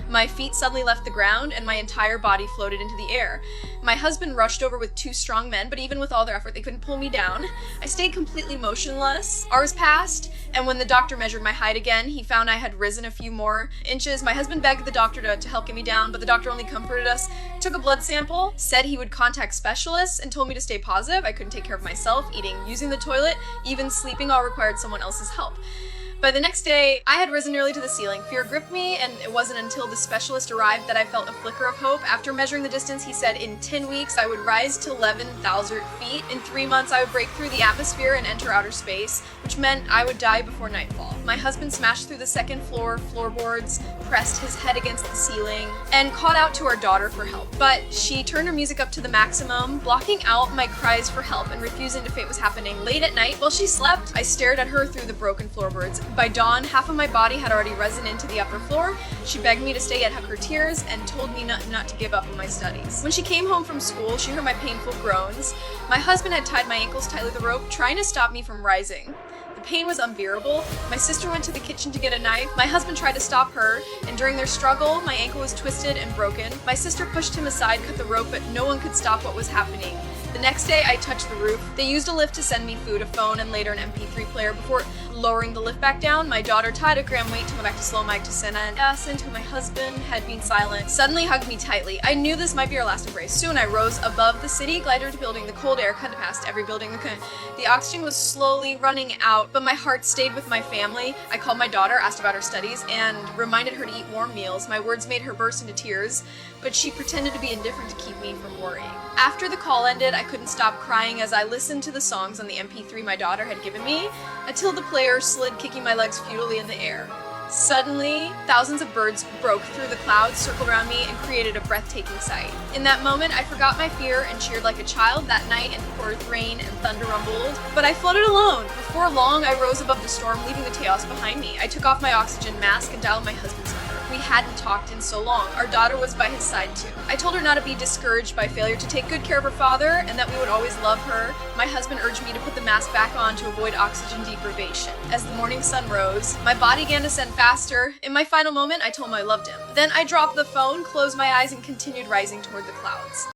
My feet suddenly left the ground and my entire body floated into the air. My husband rushed over with two strong men, but even with all their effort, they couldn't pull me down. I stayed completely motionless. Hours passed, and when the doctor measured my height again, he found I had risen a few more inches. My husband begged the doctor to help get me down, but the doctor only comforted us, took a blood sample, said he would contact specialists, and told me to stay positive. I couldn't take care of myself, eating, using the toilet, even sleeping all required someone else's help. By the next day, I had risen nearly to the ceiling. Fear gripped me, and it wasn't until the specialist arrived that I felt a flicker of hope. After measuring the distance, he said in 10 weeks I would rise to 11,000 feet. In 3 months, I would break through the atmosphere and enter outer space, which meant I would die before nightfall. My husband smashed through the second floor floorboards, pressed his head against the ceiling, and called out to our daughter for help. But she turned her music up to the maximum, blocking out my cries for help and refusing to face what was happening. Late at night, while she slept, I stared at her through the broken floorboards. By dawn, half of my body had already risen into the upper floor. She begged me to stay yet hug her tears and told me not to give up on my studies. When she came home from school, she heard my painful groans. My husband had tied my ankles tightly with a rope, trying to stop me from rising. The pain was unbearable. My sister went to the kitchen to get a knife. My husband tried to stop her, and during their struggle, my ankle was twisted and broken. My sister pushed him aside, cut the rope, but no one could stop what was happening. The next day, I touched the roof. They used a lift to send me food, a phone, and later an MP3 player. Before lowering the lift back down, my daughter tied a gram weight to go back to slow mic to Senna, and Asin, who my husband had been silent, suddenly hugged me tightly. I knew this might be our last embrace. Soon I rose above the city, glided to building. The cold air cut past every building. The oxygen was slowly running out, but my heart stayed with my family. I called my daughter, asked about her studies, and reminded her to eat warm meals. My words made her burst into tears, but she pretended to be indifferent to keep me from worrying. After the call ended, I couldn't stop crying as I listened to the songs on the MP3 my daughter had given me, until the player slid, kicking my legs futilely in the air. Suddenly, thousands of birds broke through the clouds, circled around me, and created a breathtaking sight. In that moment, I forgot my fear and cheered like a child. That night, and poured rain and thunder rumbled, but I floated alone. Before long, I rose above the storm, leaving the chaos behind me. I took off my oxygen mask and dialed my husband's number. We hadn't talked in so long. Our daughter was by his side too. I told her not to be discouraged by failure, to take good care of her father, and that we would always love her. My husband urged me to put the mask back on to avoid oxygen deprivation. As the morning sun rose, my body began to ascend faster. In my final moment, I told him I loved him. Then I dropped the phone, closed my eyes, and continued rising toward the clouds.